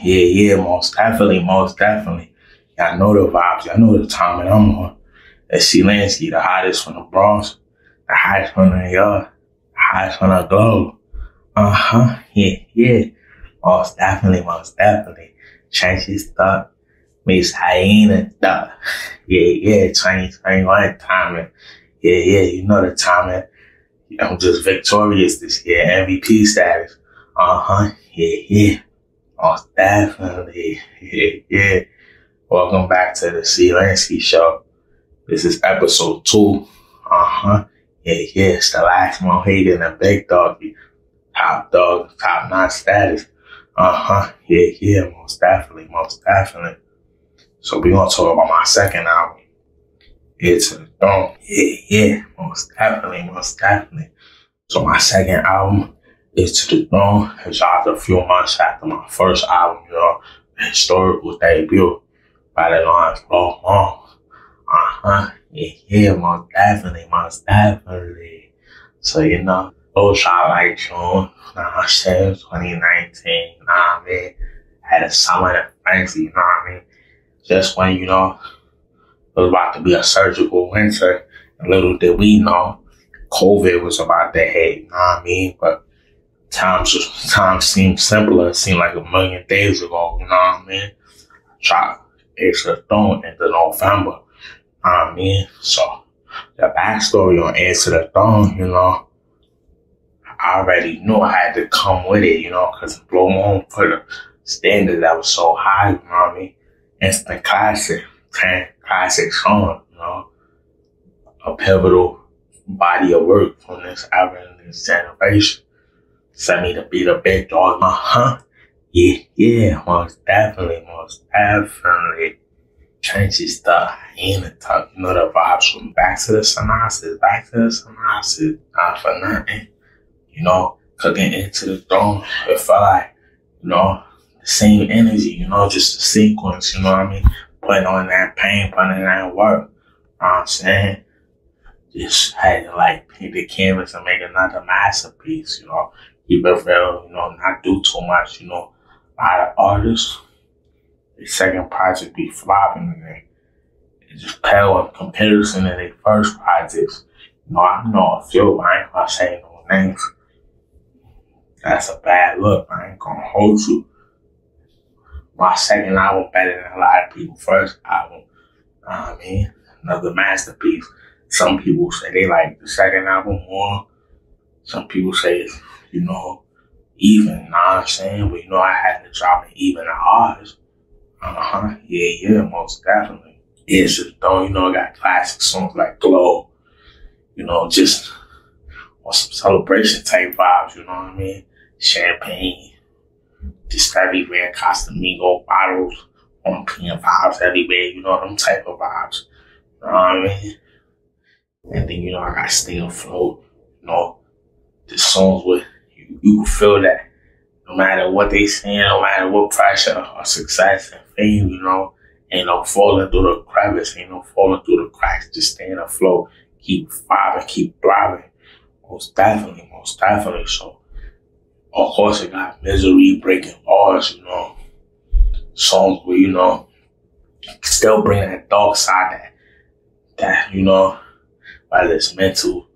Yeah, most definitely, most definitely. Y'all know the vibes. Y'all know the time that I'm on. That's Lanski, the hottest from the Bronx, the hottest from the yard, the hottest from the globe. Yeah. Most definitely, most definitely. Trenches stuck, makes hyena duck. Yeah, 2021 timing. Yeah, you know the timing. I'm just victorious this year, MVP status. Yeah. Most definitely. Yeah. Welcome back to the Lanski show. This is episode 2. Yeah. It's the last one hating the big doggy. Top dog, top notch status. Yeah. Most definitely. So we're gonna talk about my second album. It's a Throne. Yeah. Most definitely. So my second album is To the Throne. It dropped a few months after my first album, the historical debut by the lines Blow Long. Yeah, most definitely. So, those shot like June, 2019, had a summer in fancy, just when, it was about to be a surgical winter, and little did we know, COVID was about to hit, but times seemed simpler, it seemed like a million days ago, Dropped It's a Throne into November, So, the backstory on Answer the Throne, I already knew I had to come with it, because Blow Long put a standard that was so high, Instant classic, 10 classic song, a pivotal body of work from this era and this generation. Sent me to be the big dog. Yeah, most definitely. Trenches stuff, ain't it tough, the vibes from back to the synopsis, not for nothing. Cooking Into the Throne, it felt like, the same energy, just the sequence, Putting on that pain, putting in that work, I'm saying? Just had to, paint the canvas and make another masterpiece, Keep it real, not do too much, A lot of artists, their second project be flopping and they just pale in comparison to their first projects. I know a few, but I ain't gonna say no names. That's a bad look. I ain't gonna hold you. My second album better than a lot of people's first album. Another masterpiece. Some people say they like the second album more. Some people say it's, even, But, I had to drop it even to ours. Yeah, most definitely. It's just, I got classic songs like Glow, just on some celebration type vibes, Champagne, just everywhere, Casamigos bottles, on PM vibes everywhere, them type of vibes, And then, I got Stay Afloat, the songs with, you can feel that no matter what they saying, no matter what pressure or success and fame, ain't no falling through the crevice, ain't no falling through the cracks, just staying afloat, keep vibing, keep thriving. Most definitely. So, of course, it got Misery, Breaking Bars, songs where, still bring that dark side that, whether it's mental,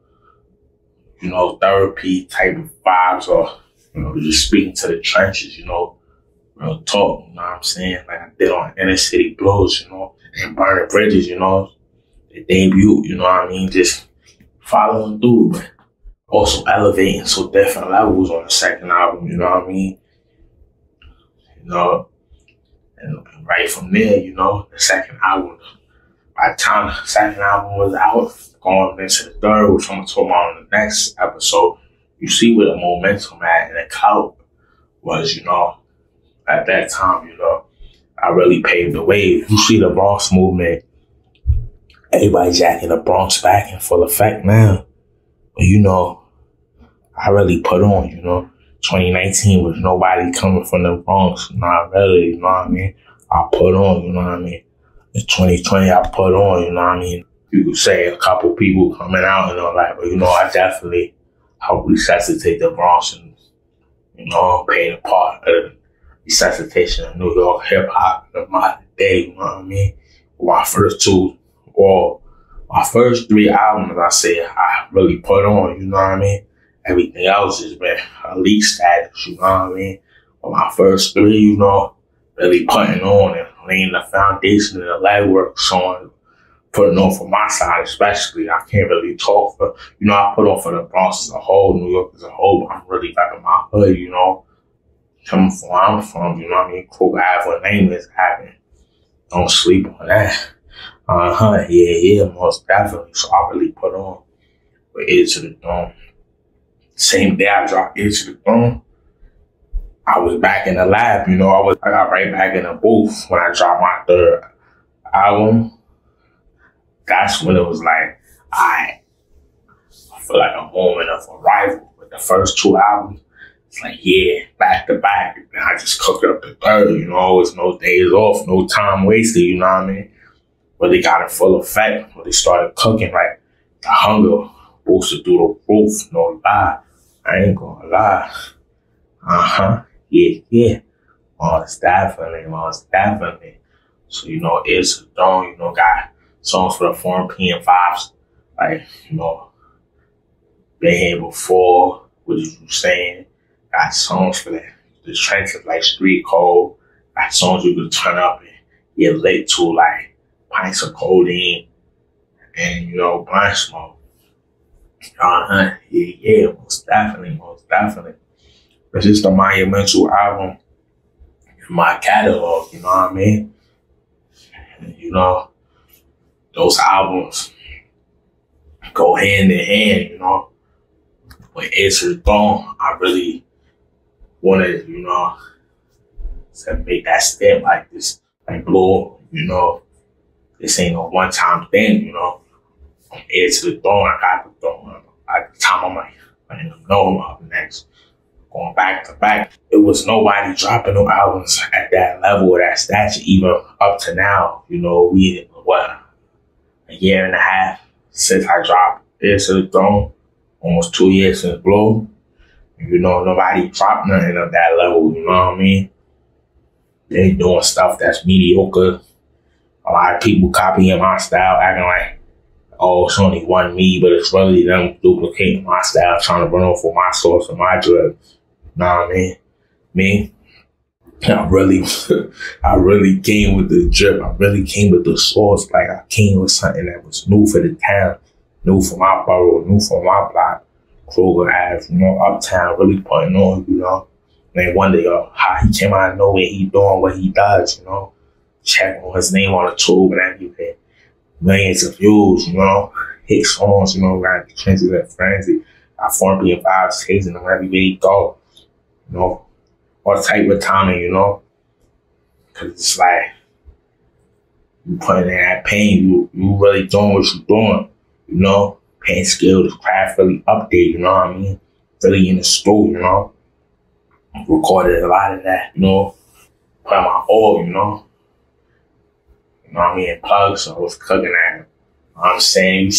therapy type of vibes or, just speaking to the trenches, real talk, what I'm saying? Like I did on Inner City Blues, and Burning Bridges, the debut, Just following through, but also elevating so different levels on the second album, And right from there, the second album, by the time the second album was out, going into the third, which I'm going to talk about in the next episode, you see where the momentum at and the clout was, at that time, I really paved the way. You see the Bronx movement, everybody jacking the Bronx back in full effect now. But, I really put on, 2019 was nobody coming from the Bronx, not really, I put on, In 2020, I put on, You could say a couple people coming out and all that, but, I definitely helped resuscitate the Bronx and, paying a part of desensitization of New York hip hop in the modern day, you know what I mean? My first two, or my first three albums, I say I really put on, you know what I mean? Everything else has been elite status, you know what I mean? But my first three, you know, really putting on and laying the foundation and the legwork, showing, putting on for my side especially. I can't really talk for, you know, I put on for the Bronx as a whole, New York as a whole, but I'm really back in my hood, you know, coming from where I'm from, you know what I mean? Kruger Ave, name is having. Don't sleep on that. Yeah, most definitely. So I really put on with Ear to the Throne. Same day I dropped Ear to the Throne, I was back in the lab, you know, I got right back in the booth when I dropped my third album. That's when it was like, I feel like a moment of arrival with the first two albums. It's like, yeah, back to back. And I just cooked up the third, you know, it's no days off, no time wasted, you know what I mean? But they got in full effect when they started cooking, like the hunger boosted through the roof, no lie. I ain't gonna lie. Yeah. Most definitely. So, you know, it's a throne, you know, got songs for the foreign PM vibes, like, you know, been here before, what you saying? Got songs for the trenches like Street Code, got songs you could turn up and get lit to, like pints of codeine and, you know, blunt smoke. Yeah, most definitely. It's just a monumental album in my catalog, you know what I mean? And, you know, those albums go hand in hand, you know. When it's Throne, I really wanted, you know, to make that step like this, like blow, you know. This ain't a one-time thing, you know. Ear to the Throne, I got the throne. At the time, I'm like, I didn't know I'm up next. Going back to back, it was nobody dropping no albums at that level or that stature, even up to now. You know, we, a year and a half since I dropped Ear to the Throne, almost 2 years since Blow. You know, nobody dropped nothing of that level, you know what I mean? They doing stuff that's mediocre. A lot of people copying my style, acting like, oh, it's only one me, but it's really them duplicating my style, trying to run off for my source and my drug. You know what I mean? Me, I really came with the drip. I really came with the sauce. Like, I came with something that was new for the town, new for my borough, new for my block. Kruger Ave, you know, uptown, really putting on, you know. And they wonder, how he came out of nowhere, he doing what he does, you know. Check on his name on the tube and everything. Millions of views, you know. Hit songs, you know, got the trenches and frenzy. I form being vibes, chasing them everywhere he go. You know, all type of timing, you know. Cause it's like, you putting in that pain, you really doing what you're doing, you know. Pain skills, craft really update, you know what I mean? Really in the store, you know. Recorded a lot of that, you know. Put my all, you know. You know what I mean? Plugs, so I was cooking at it. You know what I'm saying? You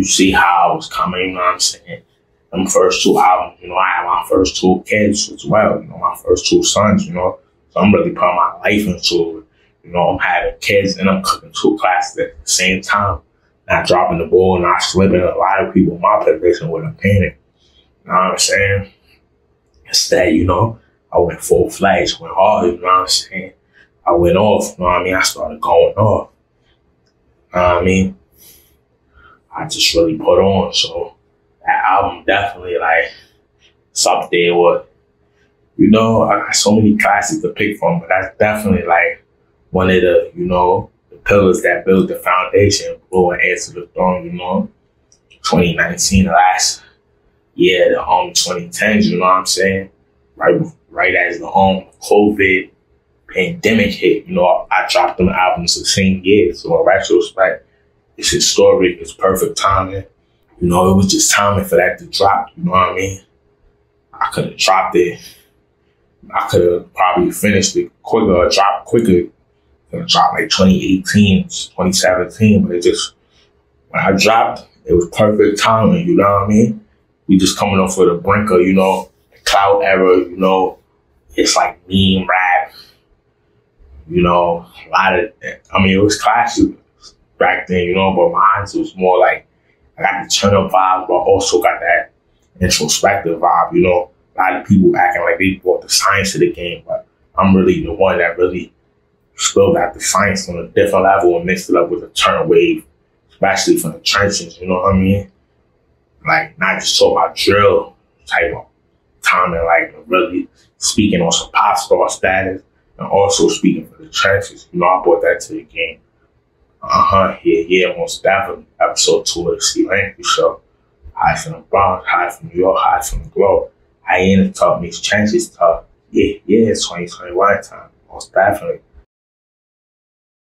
see how I was coming, you know what I'm saying? Them first two albums, you know, I had my first two kids as well, you know, my first two sons, you know. So I'm really putting my life into it. You know, I'm having kids and I'm cooking two classes at the same time. Not dropping the ball, not slipping. A lot of people in my position with a panic. You know what I'm saying? Instead, you know, I went full-fledged, went hard, you know what I'm saying? I went off, you know what I mean? I started going off. You know what I mean? I just really put on. So that album definitely, like, it's up there with, you know, I got so many classics to pick from, but that's definitely, like, one of the, you know, the pillars that built the foundation, Blow and Ear to the Throne, you know. 2019, the last year, the 2010s, you know what I'm saying? Right as the COVID pandemic hit, you know, I dropped them albums the same year. So in retrospect, it's historic, it's perfect timing. You know, it was just timing for that to drop, you know what I mean? I could have dropped it. I could have probably finished it quicker or dropped quicker. It dropped like 2018, 2017, but it just, when I dropped, it was perfect timing, you know what I mean? We just coming off of the brink of, you know, the cloud era, you know, it's like meme rap, you know, a lot of, I mean, it was classic back then, you know, but mine was more like, I got the turn up vibe, but also got that introspective vibe, you know. A lot of people acting like they brought the science to the game, but I'm really the one that really spilled out the science on a different level and mixed it up with a turn wave, especially from the trenches, you know what I mean? Like, not just talk about drill type of time and like really speaking on some pop star status and also speaking for the trenches. You know, I brought that to the game. Yeah, most definitely. Episode 2 of the C. Lanski show. High from the Bronx, high from New York, high from the globe. I ain't tough, makes trenches tough. Yeah, it's 2021 time. Most definitely.